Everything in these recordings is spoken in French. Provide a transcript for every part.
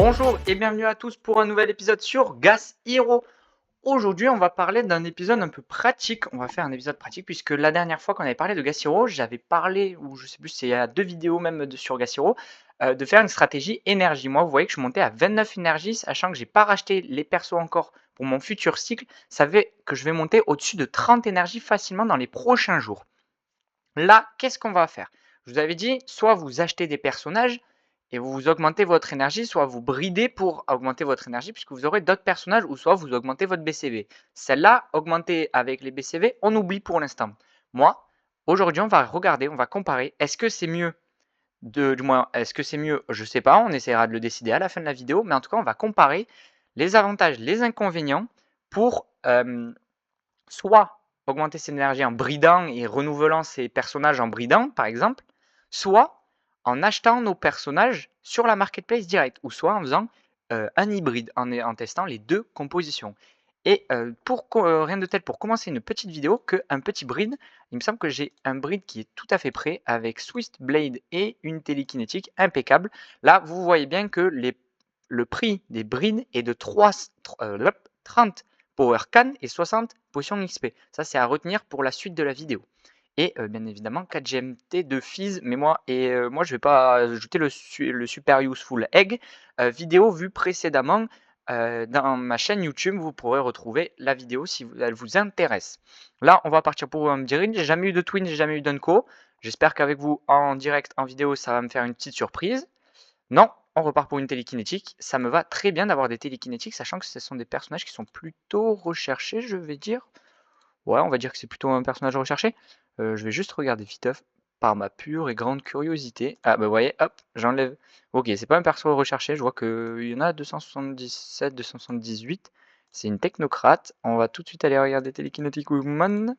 Bonjour et bienvenue à tous pour un nouvel épisode sur Gas Hero. Aujourd'hui, on va parler d'un épisode un peu pratique. On va faire un épisode pratique puisque la dernière fois qu'on avait parlé de Gas Hero, j'avais parlé, ou je sais plus, c'est il y a 2 vidéos même sur Gas Hero, de faire une stratégie énergie. Moi, vous voyez que je montais à 29 énergie, sachant que j'ai pas racheté les persos encore pour mon futur cycle. Ça fait que je vais monter au-dessus de 30 énergie facilement dans les prochains jours. Là, qu'est-ce qu'on va faire? Je vous avais dit, soit vous achetez des personnages et vous augmentez votre énergie, soit vous bridez pour augmenter votre énergie puisque vous aurez d'autres personnages, ou soit vous augmentez votre BCV. Celle-là, augmenter avec les BCV, on oublie pour l'instant. Moi, aujourd'hui, on va regarder, on va comparer. Est-ce que c'est mieux du moins, est-ce que c'est mieux? Je sais pas, on essaiera de le décider à la fin de la vidéo, mais en tout cas, on va comparer les avantages, les inconvénients pour soit augmenter ses énergies en bridant et renouvelant ses personnages en bridant, par exemple, soit en achetant nos personnages sur la marketplace direct, ou soit en faisant un hybride, en testant les deux compositions. Et rien de tel pour commencer une petite vidéo qu'un petit bride. Il me semble que j'ai un bride qui est tout à fait prêt avec Swift Blade et une télékinétique impeccable. Là, vous voyez bien que le prix des brides est de 30 Power Can et 60 potions XP. Ça, c'est à retenir pour la suite de la vidéo. Et bien évidemment 4 GMT de Fizz, mais moi je vais pas ajouter le Super Useful Egg. Vidéo vue précédemment dans ma chaîne YouTube, vous pourrez retrouver la vidéo si elle vous intéresse. Là, on va partir pour un petit read. J'ai jamais eu de Twin, j'ai jamais eu d'Unco. J'espère qu'avec vous en direct, en vidéo, ça va me faire une petite surprise. Non, on repart pour une télékinétique. Ça me va très bien d'avoir des télékinétiques, sachant que ce sont des personnages qui sont plutôt recherchés, je vais dire. Ouais, on va dire que c'est plutôt un personnage recherché. Je vais juste regarder viteuf par ma pure et grande curiosité. Ah bah vous voyez, hop, j'enlève. Ok, c'est pas un perso recherché, je vois qu'il y en a 277, 278. C'est une technocrate. On va tout de suite aller regarder Telekinetic Woman.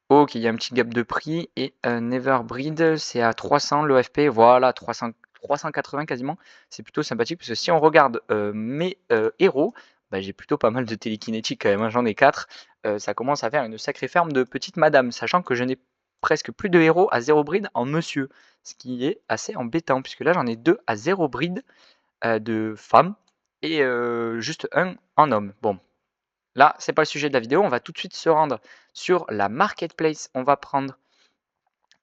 Ok, il y a un petit gap de prix. Et Neverbreed, c'est à 300 l'OFP. Voilà, 380 quasiment. C'est plutôt sympathique parce que si on regarde mes héros, bah, j'ai plutôt pas mal de télékinétiques quand même, hein. J'en ai 4. Ça commence à faire une sacrée ferme de petites madames, sachant que je n'ai presque plus de héros à 0 bride en monsieur. Ce qui est assez embêtant, puisque là j'en ai 2 à 0 bride de femmes et juste un en homme. Bon, là, c'est pas le sujet de la vidéo. On va tout de suite se rendre sur la marketplace. On va prendre.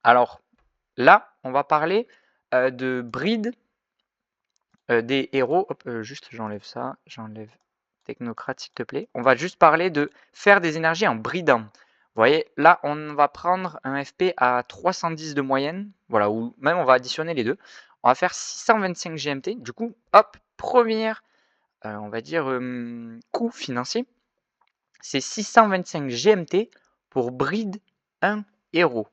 Alors là, on va parler de breed des héros. Hop, juste j'enlève ça. J'enlève technocrate, s'il te plaît. On va juste parler de faire des énergies en bridant. Vous voyez, là, on va prendre un FP à 310 de moyenne. Voilà, ou même on va additionner les deux. On va faire 625 GMT. Du coup, hop, première, on va dire, coût financier. C'est 625 GMT pour breed un héros.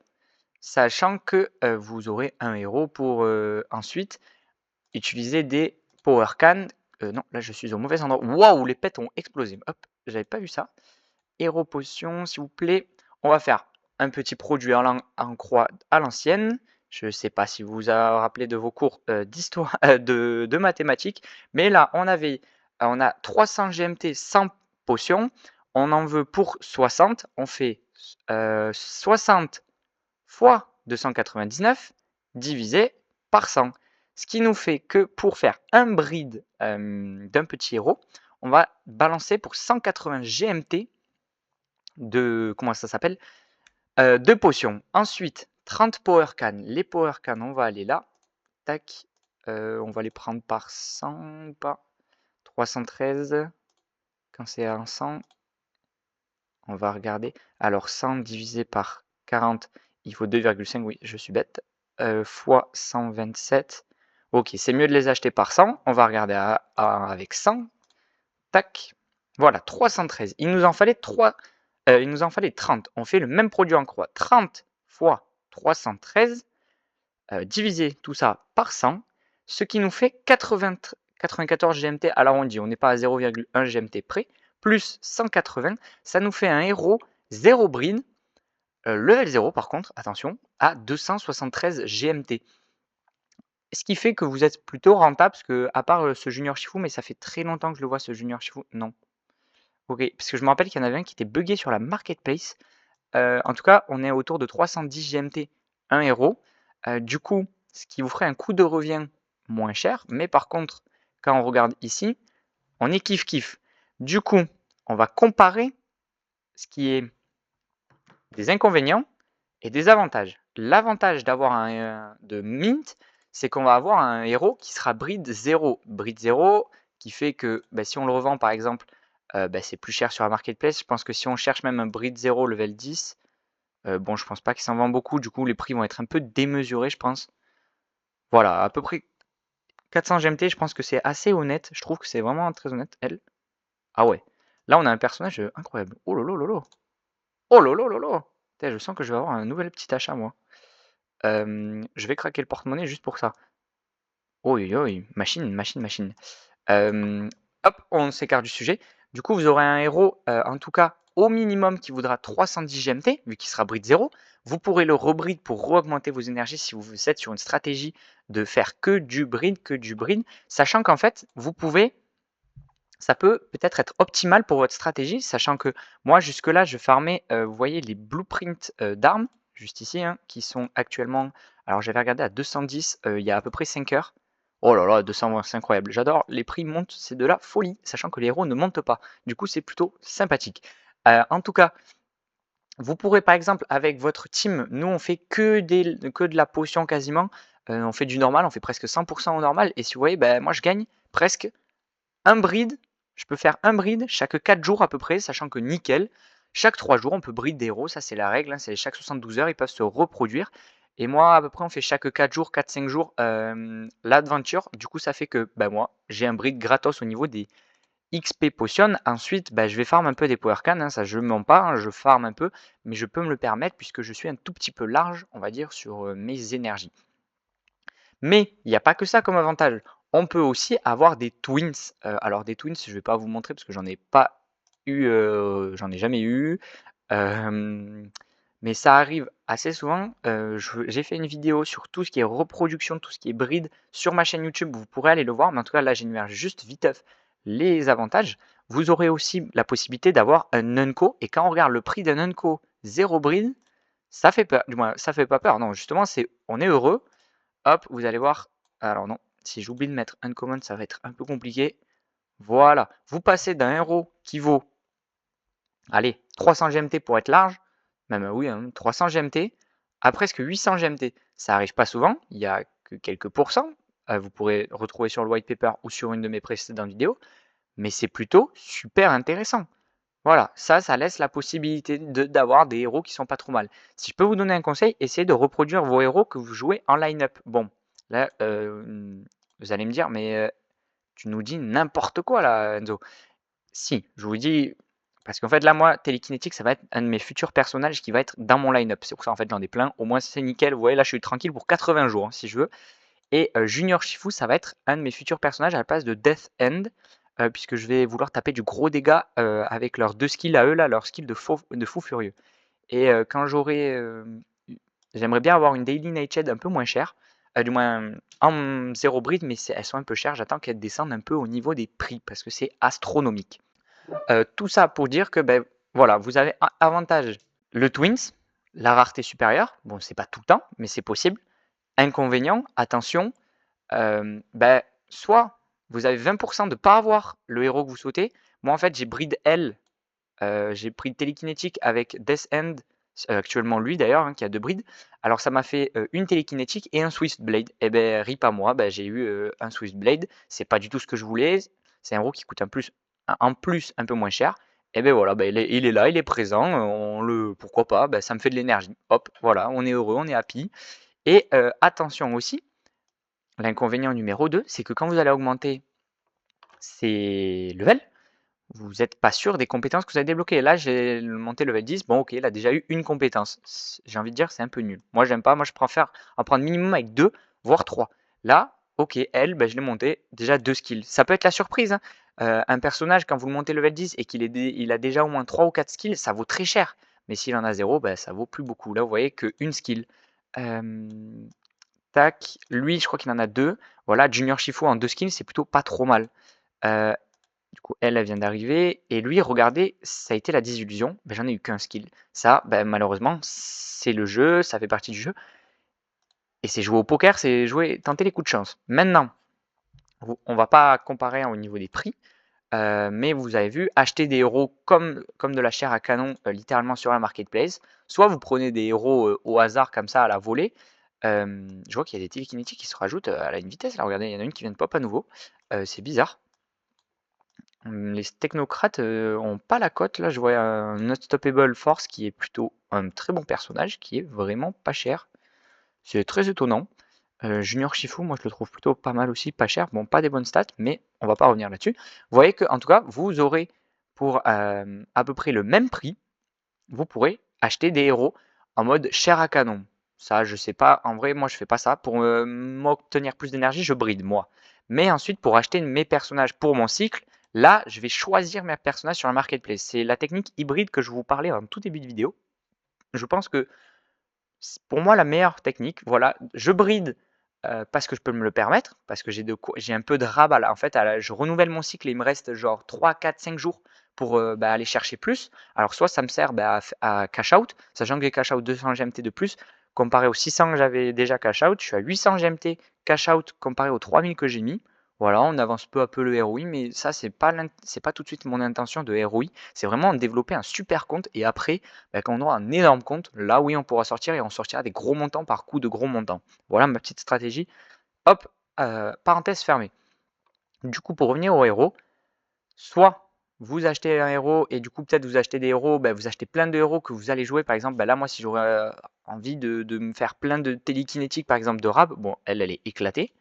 Sachant que vous aurez un héros pour ensuite utiliser des Power Can. Non, là je suis au mauvais endroit. Waouh, les pets ont explosé. Hop, j'avais pas vu ça. Héros potion, s'il vous plaît. On va faire un petit produit en croix à l'ancienne. Je ne sais pas si vous vous rappelez de vos cours d'histoire, de mathématiques. Mais là, on a 300 GMT sans potion. On en veut pour 60. On fait 60 fois 299 divisé par 100. Ce qui nous fait que pour faire un bride d'un petit héros, on va balancer pour 180 GMT de, comment ça s'appelle, de potions. Ensuite, 30 Power Can. Les Power Can, on va aller là. Tac. On va les prendre par 100 ou pas. 313. Quand c'est à 100, on va regarder. Alors 100 divisé par 40, il faut 2,5. Oui, je suis bête. Fois 127. Ok, c'est mieux de les acheter par 100. On va regarder avec 100. Tac. Voilà, 313. Il nous en fallait 30. On fait le même produit en croix. 30 fois 313, diviser tout ça par 100, ce qui nous fait 94 GMT à l'arrondi. On n'est pas à 0,1 GMT près. Plus 180, ça nous fait un héros 0 brine, level 0 par contre, attention, à 273 GMT. Ce qui fait que vous êtes plutôt rentable, parce que, à part ce Junior Shifu, mais ça fait très longtemps que je le vois, ce Junior Shifu. Non. Ok, parce que je me rappelle qu'il y en avait un qui était buggé sur la marketplace. En tout cas, on est autour de 310 GMT, un héros. Du coup, ce qui vous ferait un coût de revient moins cher. Mais par contre, quand on regarde ici, on est kiff-kiff. Du coup, on va comparer ce qui est des inconvénients et des avantages. L'avantage d'avoir de mint, c'est qu'on va avoir un héros qui sera breed 0. Breed 0 qui fait que si on le revend par exemple, c'est plus cher sur la marketplace. Je pense que si on cherche même un breed 0 level 10, bon je pense pas qu'il s'en vend beaucoup, du coup les prix vont être un peu démesurés je pense. Voilà, à peu près 400 GMT, je pense que c'est assez honnête. Je trouve que c'est vraiment très honnête, elle. Ah ouais, là on a un personnage incroyable. Oh lolo lolo. Oh lolo lolo. Putain, je sens que je vais avoir un nouvel petit achat moi. Je vais craquer le porte-monnaie juste pour ça. Oui, oui, machine, machine, machine. Hop, on s'écarte du sujet. Du coup, vous aurez un héros, en tout cas au minimum, qui voudra 310 GMT, vu qu'il sera breed 0. Vous pourrez le rebreed pour re-augmenter vos énergies si vous êtes sur une stratégie de faire que du breed, sachant qu'en fait, ça peut peut-être être optimal pour votre stratégie, sachant que moi, jusque-là, je farmais, vous voyez, les blueprints d'armes, juste ici, hein, qui sont actuellement. Alors, j'avais regardé à 210 il y a à peu près 5 heures. Oh là là, 220, c'est incroyable. J'adore, les prix montent, c'est de la folie, sachant que les héros ne montent pas. Du coup, c'est plutôt sympathique. En tout cas, vous pourrez par exemple avec votre team, nous on fait que de la potion quasiment, on fait du normal, on fait presque 100% au normal. Et si vous voyez, moi je gagne presque un breed. Je peux faire un breed chaque 4 jours à peu près, sachant que nickel, chaque 3 jours on peut breed des héros, ça c'est la règle, hein, c'est chaque 72 heures ils peuvent se reproduire. Et moi à peu près on fait chaque 4 jours, 4-5 jours l'aventure. Du coup ça fait que moi j'ai un breed gratos au niveau des XP potion. Ensuite je vais farm un peu des power can, hein, ça je mens pas, hein, je farm un peu, mais je peux me le permettre puisque je suis un tout petit peu large on va dire sur mes énergies. Mais il n'y a pas que ça comme avantage. On peut aussi avoir des twins. Alors des twins, je ne vais pas vous montrer parce que j'en ai pas eu, j'en ai jamais eu. Mais ça arrive assez souvent. J'ai fait une vidéo sur tout ce qui est reproduction, tout ce qui est breed sur ma chaîne YouTube. Vous pourrez aller le voir. Mais en tout cas, là, j'énumère juste viteuf les avantages. Vous aurez aussi la possibilité d'avoir un Unco. Et quand on regarde le prix d'un Unco 0 breed, ça fait peur. Du moins, ça fait pas peur. Non, justement, on est heureux. Hop, vous allez voir. Alors non, si j'oublie de mettre uncommon, ça va être un peu compliqué. Voilà, vous passez d'un héros qui vaut, allez, 300 GMT pour être large, même oui, 300 GMT, à presque 800 GMT. Ça arrive pas souvent, il y a que quelques pourcents. Vous pourrez retrouver sur le white paper ou sur une de mes précédentes vidéos, mais c'est plutôt super intéressant. Voilà, ça laisse la possibilité d'avoir des héros qui sont pas trop mal. Si je peux vous donner un conseil, essayez de reproduire vos héros que vous jouez en line-up. Bon, là, vous allez me dire, mais tu nous dis n'importe quoi là, Enzo. Si, je vous dis, parce qu'en fait là, moi, télékinétique, ça va être un de mes futurs personnages qui va être dans mon line-up. C'est pour ça, en fait, j'en ai plein. Au moins, c'est nickel. Vous voyez, là, je suis tranquille pour 80 jours, hein, si je veux. Et Junior Shifu, ça va être un de mes futurs personnages à la place de Death End, puisque je vais vouloir taper du gros dégât avec leurs deux skills à eux, là, leur skill de fou furieux. Et quand j'aimerais bien avoir une Daily Nightshade un peu moins chère, du moins en 0 bride, mais elles sont un peu chères. J'attends qu'elles descendent un peu au niveau des prix, parce que c'est astronomique. Tout ça pour dire que voilà, vous avez un avantage, le Twins, la rareté supérieure. Bon, c'est pas tout le temps, mais c'est possible. Inconvénient, attention, soit vous avez 20% de ne pas avoir le héros que vous souhaitez. Moi, en fait, j'ai breed L, j'ai pris télékinétique avec Death End, actuellement lui d'ailleurs, hein, qui a 2 brides. Alors ça m'a fait une télékinétique et un Swift Blade. Et rip à moi, j'ai eu un Swift Blade. C'est pas du tout ce que je voulais. C'est un héros qui coûte en plus un peu moins cher. Et voilà, il est là, il est présent. Pourquoi pas, ça me fait de l'énergie. Hop, voilà, on est heureux, on est happy. Et attention aussi, l'inconvénient numéro 2, c'est que quand vous allez augmenter ces levels, vous n'êtes pas sûr des compétences que vous avez débloquées. Là, j'ai monté level 10. Bon, ok, il a déjà eu une compétence. J'ai envie de dire, c'est un peu nul. Moi, j'aime pas. Moi, je préfère en prendre minimum avec 2, voire 3. Là, ok, elle, je l'ai monté. Déjà 2 skills. Ça peut être la surprise, hein. Un personnage, quand vous le montez level 10 et il a déjà au moins 3 ou 4 skills, ça vaut très cher. Mais s'il en a 0, ça vaut plus beaucoup. Là, vous voyez qu'une skill. Tac. Lui, je crois qu'il en a 2. Voilà, Junior Shifu en 2 skills, c'est plutôt pas trop mal. Du coup, elle vient d'arriver. Et lui, regardez, ça a été la désillusion. J'en ai eu qu'un skill. Ça, malheureusement, c'est le jeu, ça fait partie du jeu. Et c'est jouer au poker, c'est jouer, tenter les coups de chance. Maintenant, on va pas comparer au niveau des prix, mais vous avez vu, acheter des héros comme de la chair à canon, littéralement sur la marketplace. Soit vous prenez des héros au hasard comme ça à la volée. Je vois qu'il y a des télékinétiques qui se rajoutent à une vitesse. Là, regardez, il y en a une qui vient de pop à nouveau. C'est bizarre. Les technocrates ont pas la cote. Là, je vois un Unstoppable Force qui est plutôt un très bon personnage, qui est vraiment pas cher. C'est très étonnant. Junior Shifu, moi je le trouve plutôt pas mal aussi, pas cher. Bon, pas des bonnes stats, mais on va pas revenir là-dessus. Vous voyez que, en tout cas, vous aurez pour à peu près le même prix, vous pourrez acheter des héros en mode chair à canon. Ça, je sais pas. En vrai, moi je fais pas ça. Pour m'obtenir plus d'énergie, je bride moi. Mais ensuite, pour acheter mes personnages pour mon cycle, là, je vais choisir mes personnages sur la marketplace. C'est la technique hybride que je vous parlais en tout début de vidéo. Je pense que pour moi la meilleure technique. Voilà, je bride parce que je peux me le permettre, parce que j'ai un peu de rabat là. En fait, je renouvelle mon cycle et il me reste genre 3, 4, 5 jours pour aller chercher plus. Alors, soit ça me sert à cash out, sachant que j'ai cash out 200 GMT de plus, comparé aux 600 que j'avais déjà cash out. Je suis à 800 GMT cash out comparé aux 3000 que j'ai mis. Voilà, on avance peu à peu le ROI, mais ça, c'est pas tout de suite mon intention de ROI. C'est vraiment développer un super compte et après, quand on aura un énorme compte, là oui, on pourra sortir et on sortira des gros montants par coup de gros montants. Voilà ma petite stratégie. Hop, parenthèse fermée. Du coup, pour revenir au héros, soit vous achetez un héros et du coup peut-être vous achetez des héros, vous achetez plein de héros que vous allez jouer. Par exemple, là moi si j'aurais envie de me faire plein de télékinétiques par exemple de Rab, bon elle est éclatée.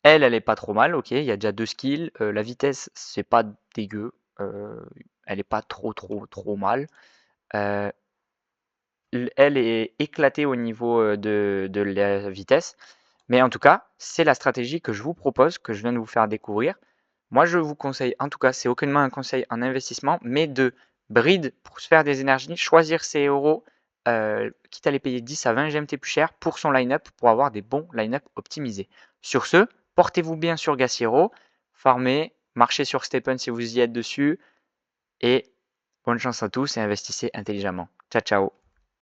Elle est pas trop mal, ok, il y a déjà 2 skills. La vitesse, c'est pas dégueu. Elle est pas trop mal. Elle est éclatée au niveau de la vitesse. Mais en tout cas, c'est la stratégie que je vous propose, que je viens de vous faire découvrir. Moi, je vous conseille, en tout cas, c'est aucunement un conseil en investissement, mais de bride pour se faire des énergies, choisir ses euros, quitte à les payer 10 à 20 GMT plus cher pour son line-up, pour avoir des bons line-up optimisés. Sur ce, portez-vous bien sur Gas Hero, farmez, marchez sur Stephen si vous y êtes dessus, et bonne chance à tous et investissez intelligemment. Ciao, ciao.